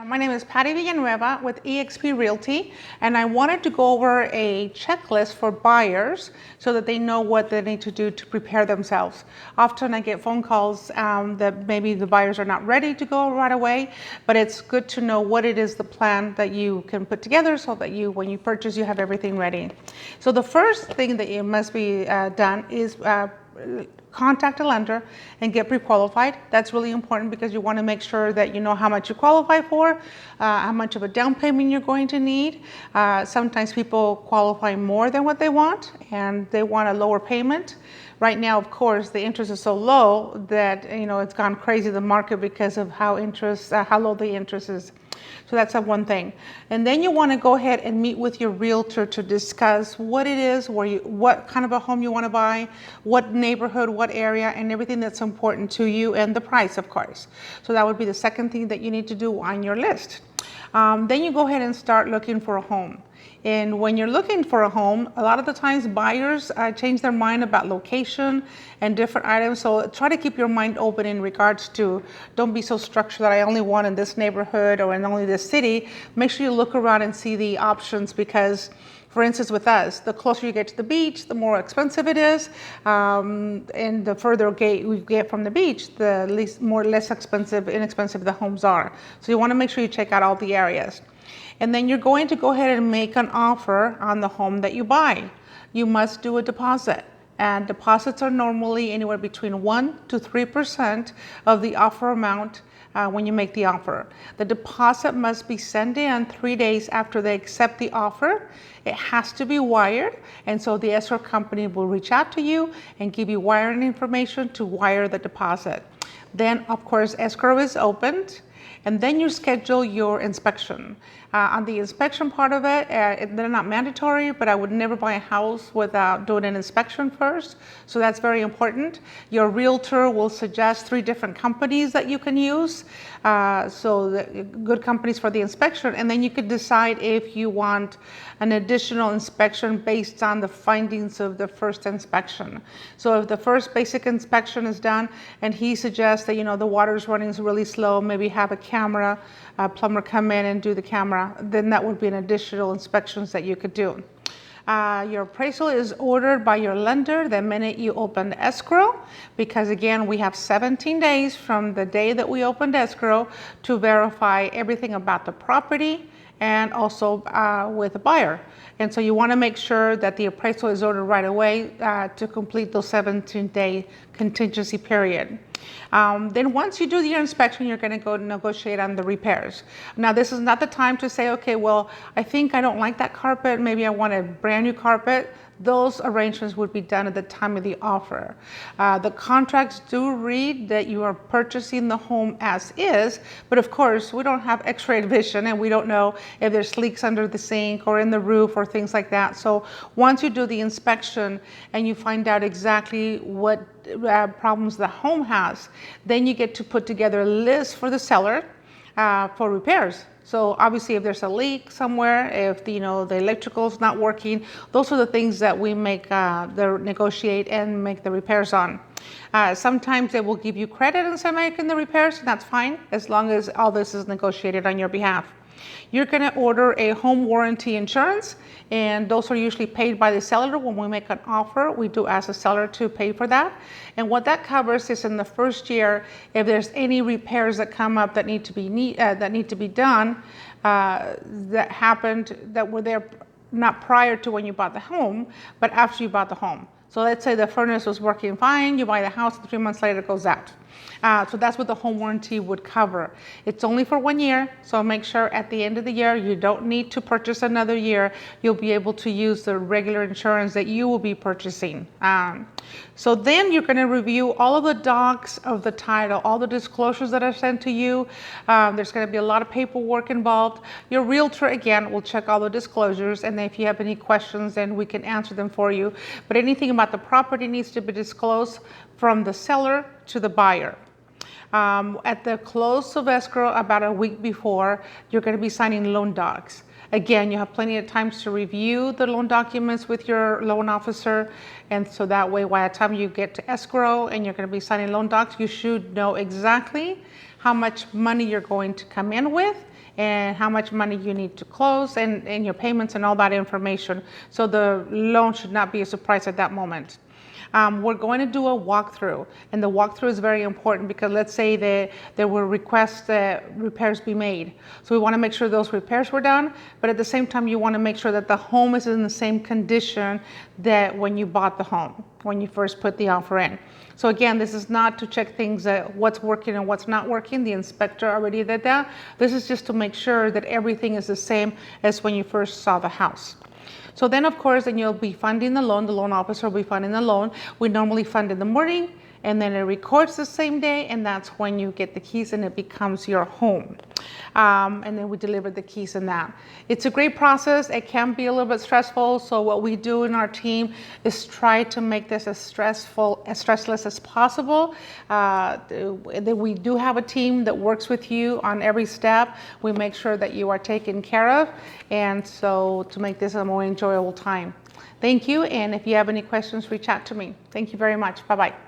My name is Patty Villanueva with eXp Realty, and I wanted to go over a checklist for buyers so that they know what they need to do to prepare themselves. Often I get phone calls that maybe the buyers are not ready to go right away, but it's good to know what it is, the plan that you can put together so that when you purchase, you have everything ready. So the first thing that must be done is contact a lender and get pre-qualified. That's really important because you want to make sure that you know how much you qualify for, how much of a down payment you're going to need. Sometimes people qualify more than what they want and they want a lower payment. Right now, of course, the interest is so low that it's gone crazy, the market, because of how low the interest is. So that's one thing. And then you want to go ahead and meet with your realtor to discuss what it is, what kind of a home you want to buy, what neighborhood, what area, and everything that's important to you, and the price, of course. So that would be the second thing that you need to do on your list. Then you go ahead and start looking for a home. And when you're looking for a home, a lot of the times buyers change their mind about location and different items. So try to keep your mind open in regards to, don't be so structured that I only want in this neighborhood or in only this city. Make sure you look around and see the options, because for instance, with us, the closer you get to the beach, the more expensive it is. And the further we get from the beach, the less inexpensive the homes are. So you want to make sure you check out all the areas. And then you're going to go ahead and make an offer on the home that you buy. You must do a deposit. And deposits are normally anywhere between 1 to 3% of the offer amount when you make the offer. The deposit must be sent in 3 days after they accept the offer. It has to be wired, and so the escrow company will reach out to you and give you wiring information to wire the deposit. Then, of course, escrow is opened, and then you schedule your inspection. On the inspection part of it, they're not mandatory, but I would never buy a house without doing an inspection first. So that's very important. Your realtor will suggest 3 different companies that you can use. Good companies for the inspection. And then you could decide if you want an additional inspection based on the findings of the first inspection. So if the first basic inspection is done and he suggests that, the water's running really slow, maybe have a plumber come in and do the camera, then that would be an additional inspections that you could do. Your appraisal is ordered by your lender the minute you open escrow, because again, we have 17 days from the day that we opened escrow to verify everything about the property and also with the buyer. And so you want to make sure that the appraisal is ordered right away to complete those 17-day contingency period. Then once you do your inspection, you're going to go negotiate on the repairs. Now, this is not the time to say, okay, well, I think I don't like that carpet. Maybe I want a brand new carpet. Those arrangements would be done at the time of the offer. The contracts do read that you are purchasing the home as is, but of course, we don't have x-ray vision and we don't know if there's leaks under the sink or in the roof or things like that. So once you do the inspection and you find out exactly what problems the home has, then you get to put together a list for the seller for repairs. So obviously, if there's a leak somewhere, if the electrical's not working, those are the things that we negotiate and make the repairs on. Sometimes they will give you credit instead of making the repairs, and that's fine as long as all this is negotiated on your behalf. You're going to order a home warranty insurance, and those are usually paid by the seller. When we make an offer, we do ask the seller to pay for that. And what that covers is in the first year, if there's any repairs that come up that need to be done, that happened, that were there not prior to when you bought the home, but after you bought the home. So let's say the furnace was working fine, you buy the house, and 3 months later it goes out. So that's what the home warranty would cover. It's only for 1 year, so make sure at the end of the year you don't need to purchase another year. You'll be able to use the regular insurance that you will be purchasing. So then you're going to review all of the docs of the title, all the disclosures that are sent to you. There's going to be a lot of paperwork involved. Your realtor, again, will check all the disclosures, and if you have any questions, then we can answer them for you. But anything about the property needs to be disclosed from the seller to the buyer. At the close of escrow, about a week before, you're going to be signing loan docs. Again, you have plenty of times to review the loan documents with your loan officer, and so that way, by the time you get to escrow and you're going to be signing loan docs, you should know exactly how much money you're going to come in with and how much money you need to close and your payments and all that information. So the loan should not be a surprise at that moment. We're going to do a walkthrough, and the walkthrough is very important because let's say that there were requests that repairs be made. So we want to make sure those repairs were done, but at the same time you want to make sure that the home is in the same condition that when you bought the home, when you first put the offer in. So again, this is not to check things what's working and what's not working. The inspector already did that. This is just to make sure that everything is the same as when you first saw the house. So then, of course, then you'll be funding the loan. The loan officer will be funding the loan. We normally fund in the morning, and then it records the same day, and that's when you get the keys and it becomes your home. And then we deliver the keys and that. It's a great process. It can be a little bit stressful. So what we do in our team is try to make this as stressless as possible. We do have a team that works with you on every step. We make sure that you are taken care of. And so to make this a more enjoyable time. Thank you. And if you have any questions, reach out to me. Thank you very much. Bye-bye.